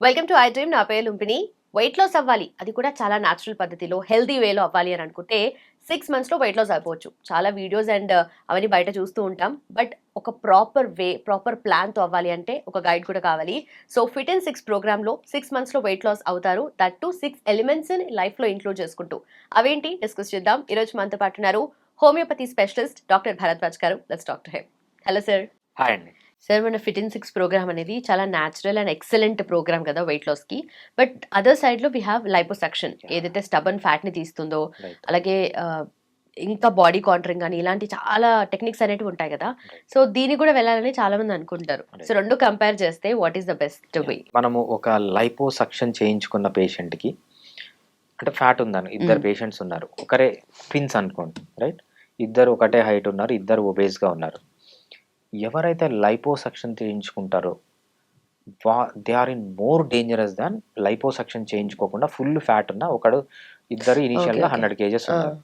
Welcome to I dream. నా పేరు లుంపిని. Weight loss అవ్వాలి, అది కూడా చాలా న్యాచురల్ పద్ధతిలో హెల్దీ వేలో అవ్వాలి అని అనుకుంటే 6 మంత్స్లో వెయిట్ లాస్ అయిపోవచ్చు. చాలా వీడియోస్ అండ్ అవన్నీ బయట చూస్తూ ఉంటాం. బట్ ఒక ప్రాపర్ ప్లాన్తో అవ్వాలి అంటే ఒక గైడ్ కూడా కావాలి. సో ఫిట్ ఇన్ 6 ప్రోగ్రామ్లో 6 మంత్స్లో వెయిట్ లాస్ అవుతారు. దట్ టు 6 ఎలిమెంట్స్ లైఫ్లో ఇంక్లూడ్ చేసుకుంటూ. అవేంటి డిస్కస్ చేద్దాం. ఈరోజు మనతో పాటు ఉన్నారు హోమియోపతి స్పెషలిస్ట్ డాక్టర్ భరద్వాజ్ గారు. Let's talk to him. Hello sir. Hi అండి. సార్, మన ఫిట్ ఇన్ 6 ప్రోగ్రామ్ అనేది చాలా న్యాచురల్ అండ్ ఎక్సలెంట్ ప్రోగ్రామ్ కదా వెయిట్ లాస్కి. బట్ అదర్ సైడ్లో వీ హ్యావ్ లైపోసక్షన్, ఏదైతే స్టబన్ ఫ్యాట్ని తీస్తుందో, రైట్ అలాగే ఇంకా బాడీ కాంటరింగ్ అని ఇలాంటి చాలా టెక్నిక్స్ అనేవి ఉంటాయి కదా. సో దీన్ని కూడా వెళ్ళాలని చాలా మంది అనుకుంటారు. సో రెండు కంపేర్ చేస్తే what is the best way? మనము ఒక లైపోసక్షన్ చేయించుకున్న పేషెంట్కి, అంటే ఫ్యాట్ ఉందని ఇద్దరు పేషెంట్స్ ఉన్నారు, ఒకరే ట్విన్స్ అనుకోండి, రైట్? ఇద్దరు ఒకటే హైట్ ఉన్నారు, ఇద్దరు ఒబేస్గా ఉన్నారు. ఎవరైతే లైపోసక్షన్ చేయించుకుంటారో they are in more dangerous than liposuction చేయించుకోకుండా ఫుల్ ఫ్యాట్ ఉన్న ఇద్దరు ఇనీషియల్గా 100 kgs ఉన్నారు.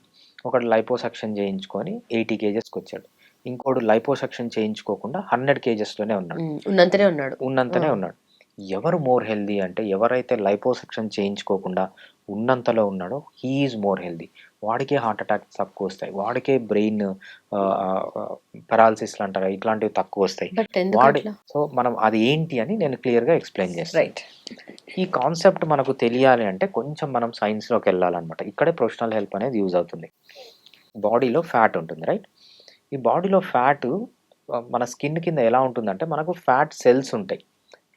ఒకడు లైపోసక్షన్ చేయించుకొని 80 kgsకి వచ్చాడు. ఇంకోడు లైపోసక్షన్ చేయించుకోకుండా 100 kgsలోనే ఉన్నాడు, ఉన్నంతనే ఉన్నాడు. ఎవరు మోర్ హెల్దీ అంటే ఎవరైతే లైపోసక్షన్ చేయించుకోకుండా ఉన్నంతలో ఉన్నాడో హీ ఈజ్ మోర్ హెల్దీ. వాడికే హార్ట్ అటాక్స్ తక్కువ వస్తాయి, వాడికే బ్రెయిన్ పెరాలసిస్ అంటారు, ఇట్లాంటివి తక్కువ వస్తాయి. సో మనం అది ఏంటి అని నేను క్లియర్గా ఎక్స్ప్లెయిన్ చేస్తాను. ఈ కాన్సెప్ట్ మనకు తెలియాలి అంటే కొంచెం మనం సైన్స్లోకి వెళ్ళాలన్నమాట. ఇక్కడే ప్రొఫెషనల్ హెల్ప్ అనేది యూజ్ అవుతుంది. బాడీలో ఫ్యాట్ ఉంటుంది, రైట్? ఈ బాడీలో ఫ్యాట్ మన స్కిన్ కింద ఎలా ఉంటుందంటే మనకు ఫ్యాట్ సెల్స్ ఉంటాయి.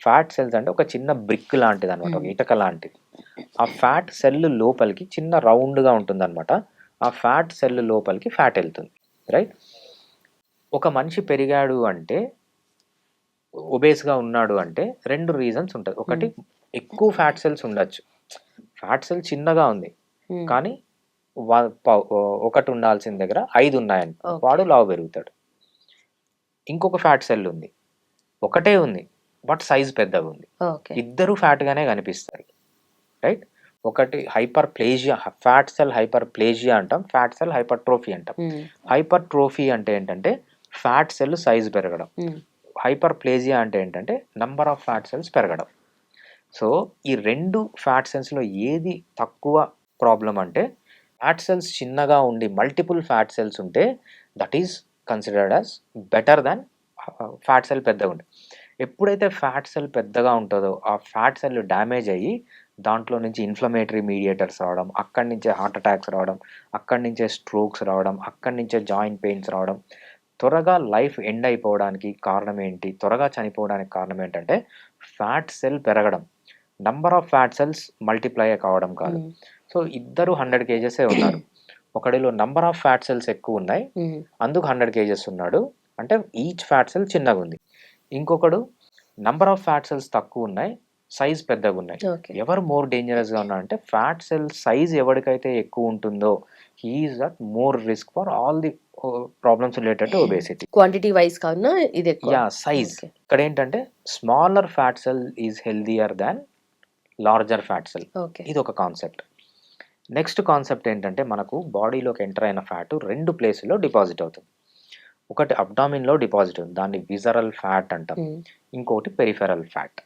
ఫ్యాట్ సెల్స్ అంటే ఒక చిన్న బ్రిక్ లాంటిది అనమాట, ఒక ఇటక లాంటిది. ఆ ఫ్యాట్ సెల్ లోపలికి చిన్న రౌండ్గా ఉంటుంది అనమాట. ఆ ఫ్యాట్ సెల్ లోపలికి ఫ్యాట్ వెళ్తుంది, రైట్? ఒక మనిషి పెరిగాడు అంటే, ఒబేస్గా ఉన్నాడు అంటే 2 రీజన్స్ ఉంటుంది. ఒకటి, ఎక్కువ ఫ్యాట్ సెల్స్ ఉండొచ్చు. ఫ్యాట్ సెల్ చిన్నగా ఉంది కానీ ఒకటి ఉండాల్సిన దగ్గర 5 ఉన్నాయని వాడు లావు పెరుగుతాడు. ఇంకొక ఫ్యాట్ సెల్ ఉంది, ఒకటే ఉంది బట్ సైజ్ పెద్దగా ఉంది. ఇద్దరు ఫ్యాట్గానే కనిపిస్తారు, రైట్? ఒకటి హైపర్ ప్లేజియా, ఫ్యాట్ సెల్ హైపర్ ప్లేజియా అంటాం, ఫ్యాట్ సెల్ హైపర్ ట్రోఫీ అంటాం. హైపర్ ట్రోఫీ అంటే ఏంటంటే ఫ్యాట్ సెల్ సైజ్ పెరగడం, హైపర్ ప్లేజియా అంటే ఏంటంటే నంబర్ ఆఫ్ ఫ్యాట్ సెల్స్ పెరగడం. సో ఈ 2 ఫ్యాట్ సెల్స్లో ఏది తక్కువ ప్రాబ్లం అంటే, ఫ్యాట్ సెల్స్ చిన్నగా ఉండి మల్టిపుల్ ఫ్యాట్ సెల్స్ ఉంటే that is considered as better than fat cell పెద్దగా ఉండే. ఎప్పుడైతే ఫ్యాట్ సెల్ పెద్దగా ఉంటుందో ఆ ఫ్యాట్ సెల్ డ్యామేజ్ అయ్యి దాంట్లో నుంచి ఇన్ఫ్లమేటరీ మీడియేటర్స్ రావడం, అక్కడి నుంచే హార్ట్ అటాక్స్ రావడం, అక్కడి నుంచే స్ట్రోక్స్ రావడం, అక్కడి నుంచే జాయింట్ పెయిన్స్ రావడం. త్వరగా లైఫ్ ఎండ్ అయిపోవడానికి కారణం ఏంటి, త్వరగా చనిపోవడానికి కారణం ఏంటంటే ఫ్యాట్ సెల్ పెరగడం, number of fat cells multiply కావడం కాదు. సో ఇద్దరు 100 kgs ఉన్నారు, ఒకడిలో నంబర్ ఆఫ్ ఫ్యాట్ సెల్స్ ఎక్కువ ఉన్నాయి అందుకు 100 kgs ఉన్నాడు, అంటే ఈచ్ ఫ్యాట్ సెల్ చిన్నగా ఉంది. ఇంకొకడు నంబర్ ఆఫ్ ఫ్యాట్ సెల్స్ తక్కువ ఉన్నాయి, సైజ్ పెద్దగా ఉన్నాయి. ఎవరు మోర్ డేంజరస్గా ఉన్నారంటే ఫ్యాట్ సెల్ సైజ్ ఎవరికైతే ఎక్కువ ఉంటుందో he is at more risk for all the problems related to obesity. Quantity wise కావున ఇది ఎక్కువ. సైజ్ ఇక్కడ ఏంటంటే smaller fat cell is healthier than larger fat cell. ఇది ఒక కాన్సెప్ట్. నెక్స్ట్ కాన్సెప్ట్ ఏంటంటే మనకు బాడీలోకి ఎంటర్ అయిన ఫ్యాట్ 2 ప్లేసుల్లో డిపాజిట్ అవుతుంది. ఒకటి అబ్డామిన్లో డిపాజిట్ ఉంది, దాన్ని విజరల్ ఫ్యాట్ అంటాం. ఇంకోటి పెరిఫెరల్ ఫ్యాట్.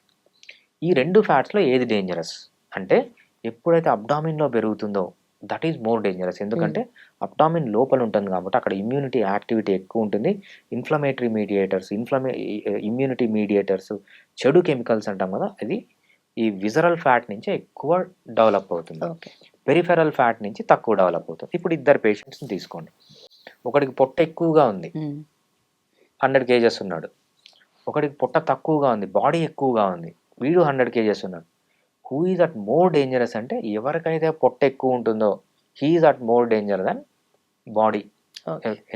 ఈ 2 ఫ్యాట్స్లో ఏది డేంజరస్ అంటే ఎప్పుడైతే అబ్డామిన్లో పెరుగుతుందో దట్ ఈజ్ మోర్ డేంజరస్. ఎందుకంటే అబ్డామిన్ లోపల ఉంటుంది కాబట్టి అక్కడ ఇమ్యూనిటీ యాక్టివిటీ ఎక్కువ ఉంటుంది. ఇన్ఫ్లమేటరీ మీడియేటర్స్, ఇమ్యూనిటీ మీడియేటర్స్, చెడు కెమికల్స్ అంటాం కదా, అది ఈ విజరల్ ఫ్యాట్ నుంచి ఎక్కువ డెవలప్ అవుతుంది, పెరిఫెరల్ ఫ్యాట్ నుంచి తక్కువ డెవలప్ అవుతుంది. ఇప్పుడు ఇద్దరు పేషెంట్స్ని తీసుకోండి, ఒకడికి పొట్ట ఎక్కువగా ఉంది 100 kgs ఉన్నాడు, ఒకడికి పొట్ట తక్కువగా ఉంది బాడీ ఎక్కువగా ఉంది వీడు 100 kgs ఉన్నాడు. Who is at more dangerous అంటే ఎవరికైతే పొట్ట ఎక్కువ ఉంటుందో he is at more danger than body.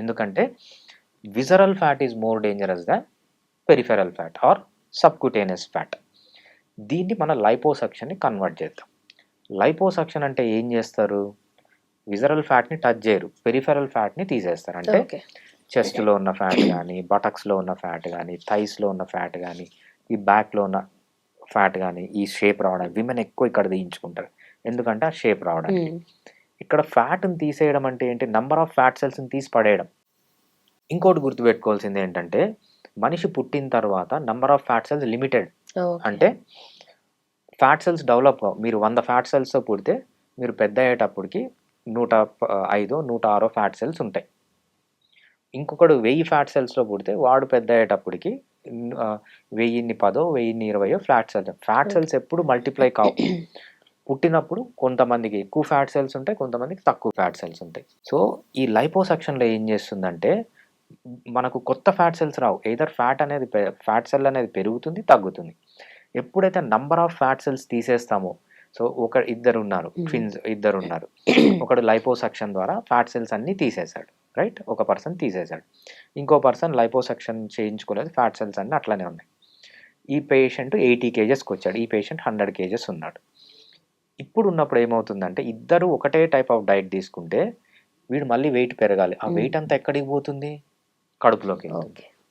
ఎందుకంటే visceral fat is more dangerous than peripheral fat or subcutaneous fat. దీన్ని మన లైపోసక్షన్ని కన్వర్ట్ చేద్దాం. లైపోసక్షన్ అంటే ఏం చేస్తారు, విజరల్ ఫ్యాట్ని టచ్ చేయరు, పెరిఫెరల్ ఫ్యాట్ని తీసేస్తారు. అంటే చెస్ట్లో ఉన్న ఫ్యాట్ కానీ, బటక్స్లో ఉన్న ఫ్యాట్ కానీ, థైస్లో ఉన్న ఫ్యాట్ కానీ, ఈ బ్యాక్లో ఉన్న ఫ్యాట్ కానీ, ఈ షేప్ రావడానికి విమెన్ ఎక్కువ ఇక్కడ తీయించుకుంటారు ఎందుకంటే ఆ షేప్ రావడానికి. ఇక్కడ ఫ్యాట్ని తీసేయడం అంటే ఏంటి, నంబర్ ఆఫ్ ఫ్యాట్ సెల్స్ని తీసి పడేయడం. ఇంకోటి గుర్తుపెట్టుకోవాల్సింది ఏంటంటే మనిషి పుట్టిన తర్వాత number of fat cells limited. అంటే ఫ్యాట్ సెల్స్ డెవలప్ మీరు 100 ఫ్యాట్ సెల్స్తో పుడితే మీరు పెద్ద అయ్యేటప్పటికి 105 106 ఫ్యాట్ సెల్స్ ఉంటాయి. ఇంకొకడు 1000 ఫ్యాట్ సెల్స్లో పుడితే వాడు పెద్ద అయ్యేటప్పటికి 1010 1020 ఫ్యాట్ సెల్స్ ఎప్పుడు మల్టిప్లై కావు. పుట్టినప్పుడు కొంతమందికి ఎక్కువ ఫ్యాట్ సెల్స్ ఉంటాయి, కొంతమందికి తక్కువ ఫ్యాట్ సెల్స్ ఉంటాయి. సో ఈ లైపోసక్షన్లో ఏం చేస్తుందంటే మనకు కొత్త ఫ్యాట్ సెల్స్ రావు. ఎయిదర్ ఫ్యాట్ సెల్ అనేది పెరుగుతుంది, తగ్గుతుంది. ఎప్పుడైతే నంబర్ ఆఫ్ ఫ్యాట్ సెల్స్ తీసేస్తామో, సో ఇద్దరు ఉన్నారు, ట్విన్స్ ఇద్దరు ఉన్నారు, ఒకడు లైపోసక్షన్ ద్వారా ఫ్యాట్ సెల్స్ అన్నీ తీసేశాడు, రైట్, ఒక పర్సన్ తీసేశాడు. ఇంకో పర్సన్ లైపోసక్షన్ చేయించుకోలేదు, ఫ్యాట్ సెల్స్ అన్నీ అట్లనే ఉన్నాయి. ఈ పేషెంట్ 80 kgsకి వచ్చాడు, ఈ పేషెంట్ 100 kgs ఉన్నాడు. ఇప్పుడు ఉన్నప్పుడు ఏమవుతుందంటే ఇద్దరు ఒకటే టైప్ ఆఫ్ డైట్ తీసుకుంటే వీడు మళ్ళీ వెయిట్ పెరగాలి. ఆ వెయిట్ అంతా ఎక్కడికి పోతుంది? కడుపులోకి.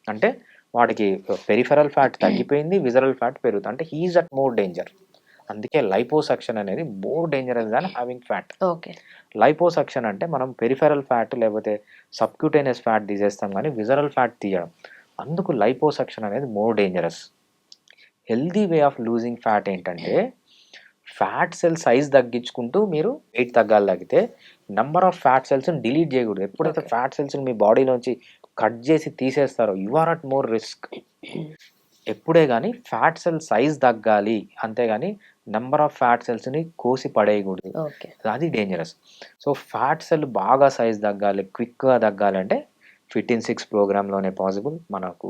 అంటే వాడికి పెరిఫెరల్ ఫ్యాట్ తగ్గిపోయింది, విజరల్ ఫ్యాట్ పెరుగుతుంది. అంటే హీఈస్ అట్ మోర్ డేంజర్. అందుకే లైపోసక్షన్ అనేది మోర్ డేంజరస్ దాన్ హ్యావింగ్ ఫ్యాట్. లైపోసక్షన్ అంటే మనం పెరిఫెరల్ ఫ్యాట్ లేకపోతే సబ్క్యూటేనియస్ ఫ్యాట్ తీసేస్తాం, కానీ విజరల్ ఫ్యాట్ తీయడం. అందుకు లైపోసక్షన్ అనేది more dangerous. Healthy way of losing fat ఏంటంటే ఫ్యాట్ సెల్ సైజ్ తగ్గించుకుంటూ మీరు వెయిట్ తగ్గితే నెంబర్ ఆఫ్ ఫ్యాట్ సెల్స్ని డిలీట్ చేయకూడదు. ఎప్పుడైతే ఫ్యాట్ సెల్స్ని మీ బాడీలోంచి కట్ చేసి తీసేస్తారో you are at more risk. ఎప్పుడే కానీ ఫ్యాట్ సెల్ సైజ్ తగ్గాలి, అంతేగాని నెంబర్ ఆఫ్ ఫ్యాట్ సెల్స్ని కోసి పడేయకూడదు, అది డేంజరస్. సో ఫ్యాట్ సెల్ బాగా సైజ్ తగ్గాలి, క్విక్గా తగ్గాలంటే ఫిట్ ఇన్ 6 ప్రోగ్రాంలోనే పాసిబుల్. మనకు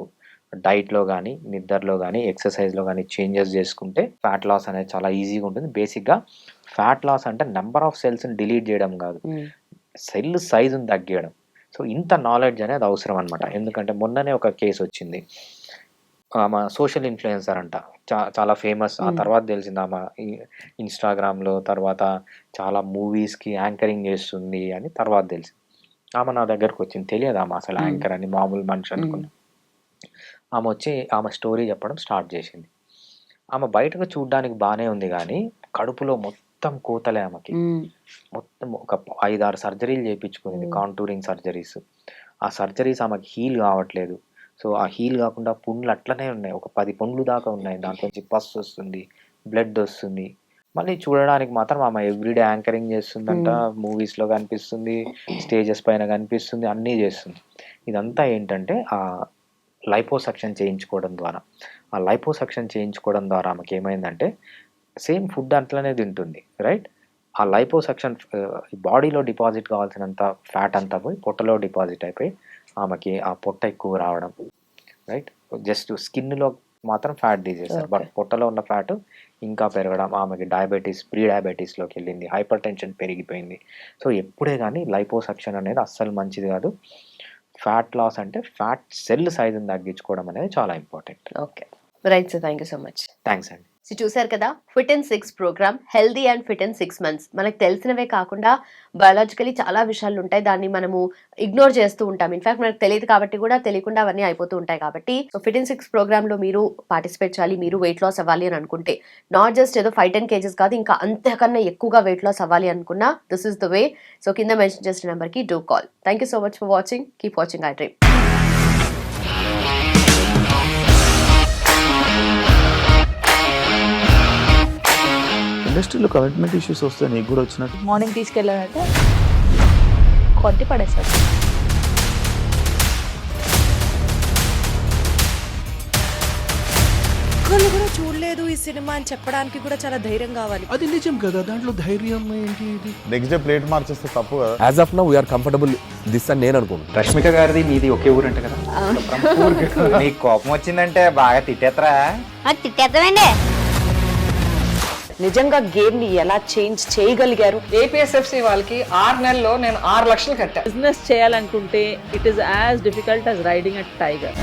డైట్లో కానీ నిద్రలో కానీ ఎక్సర్సైజ్లో కానీ చేంజెస్ చేసుకుంటే ఫ్యాట్ లాస్ అనేది చాలా ఈజీగా ఉంటుంది. బేసిక్గా ఫ్యాట్ లాస్ అంటే నెంబర్ ఆఫ్ సెల్స్ని డిలీట్ చేయడం కాదు, సెల్ సైజుని తగ్గించడం. సో ఇంత నాలెడ్జ్ అనేది అవసరం అనమాట. ఎందుకంటే మొన్ననే ఒక కేసు వచ్చింది, ఆమె సోషల్ ఇన్ఫ్లుయెన్సర్ అంట, చాలా ఫేమస్. ఆ తర్వాత తెలిసింది ఆమె ఇన్స్టాగ్రామ్లో, తర్వాత చాలా మూవీస్కి యాంకరింగ్ చేస్తుంది అని తర్వాత తెలిసింది. ఆమె నా దగ్గరకు వచ్చింది, తెలియదు ఆమె అసలు యాంకర్ అని, మామూలు మనిషి అనుకున్నా. ఆమె వచ్చి ఆమె స్టోరీ చెప్పడం స్టార్ట్ చేసింది. ఆమె బయటకు చూడడానికి బాగానే ఉంది, కానీ కడుపులో మొత్తం కోతలే ఆమెకి. మొత్తం ఒక 5-6 సర్జరీలు చేయించుకుంది, కాంటూరింగ్ సర్జరీస్. ఆ సర్జరీస్ ఆమెకి హీల్ కావట్లేదు. సో ఆ హీల్ కాకుండా పుండ్లు అట్లనే ఉన్నాయి, ఒక 10 పుండ్లు దాకా ఉన్నాయి. దాంట్లోంచి పస్ వస్తుంది, బ్లడ్ వస్తుంది. మళ్ళీ చూడడానికి మాత్రం ఆమె ఎవ్రీడే యాంకరింగ్ చేస్తుందంట, మూవీస్లో కనిపిస్తుంది, స్టేజెస్ పైన కనిపిస్తుంది, అన్నీ చేస్తుంది. ఇదంతా ఏంటంటే ఆ లైపోసక్షన్ చేయించుకోవడం ద్వారా. ఆ లైపోసక్షన్ చేయించుకోవడం ద్వారా ఆమెకి ఏమైందంటే సేమ్ ఫుడ్ అట్లనే తింటుంది, రైట్. ఆ లైపోసక్షన్ బాడీలో డిపాజిట్ కావాల్సినంత ఫ్యాట్ అంతా పోయి పొట్టలో డిపాజిట్ అయిపోయి ఆమెకి ఆ పొట్ట ఎక్కువ రావడం, రైట్. జస్ట్ స్కిన్లో మాత్రం ఫ్యాట్ తీసేస్తారు, బట్ పొట్టలో ఉన్న ఫ్యాట్ ఇంకా పెరగడం. ఆమెకి ప్రీ డయాబెటీస్లోకి వెళ్ళింది, హైపర్ టెన్షన్ పెరిగిపోయింది. సో ఎప్పుడే కానీ లైపోసక్షన్ అనేది అస్సలు మంచిది కాదు. ఫ్యాట్ లాస్ అంటే ఫ్యాట్ సెల్ సైజుని తగ్గించుకోవడం అనేది చాలా important. Okay, right sir, thank you so much. Thanks అండి. సో చూసారు కదా, fit in 6 program, healthy and fit in 6 months. మనకు తెలిసినవే కాకుండా బయాలజికలీ చాలా విషయాలు ఉంటాయి, దాన్ని మనము ఇగ్నోర్ చేస్తూ ఉంటాం. ఇన్ఫాక్ట్ మనకు తెలియదు కాబట్టి కూడా తెలియకుండా అవన్నీ అయిపోతూ ఉంటాయి. కాబట్టి సో ఫిట్ ఇన్ 6 ప్రోగ్రామ్లో మీరు పార్టిసిపేట్ చేయాలి, మీరు వెయిట్ లాస్ అవ్వాలి అని అనుకుంటే. నాట్ జస్ట్ ఏదో 5-10 kgs కాదు, ఇంకా అంతకన్నా ఎక్కువగా వెయిట్ లాస్ అవ్వాలి అనుకున్నా this is the way. So కింద మెన్షన్ చేసిన నెంబర్కి do call. Thank you so much for watching. Keep watching I dream. ఇండస్ట్రీలో కమిట్మెంట్ ఇష్యూస్ వస్తే నీకు కూడా వచ్చినట్టు? మార్నింగ్ తీసుకెళ్ళానంటే కొట్టి పడేస్తారు. ఒక్కళ్ళు కూడా చూడలేదు ఈ సినిమా అని చెప్పడానికి కూడా చాలా ధైర్యం కావాలి. అది నిజం కదా, దాంట్లో ధైర్యం ఏంటి? నెక్స్ట్ డే ప్లేట్ మార్చేస్తే తప్పు కదా. As of now we're comfortable this అని నేను అనుకుంటున్నాను. రష్మిక గారిది మీది ఒకే ఊరు అంట కదా? నీకు కోపం వచ్చిందంటే బాగా తిట్టేత్తరా? తిట్టేద్దామండి. నిజంగా గేమ్ ని ఎలా చేంజ్ చేయగలిగారు? ఏపీఎస్ఎఫ్సి వాళ్ళకి 6 నెలల్లో నేను 6 లక్షలు కట్టా. బిజినెస్ చేయాలనుకుంటే it is as difficult as riding a tiger.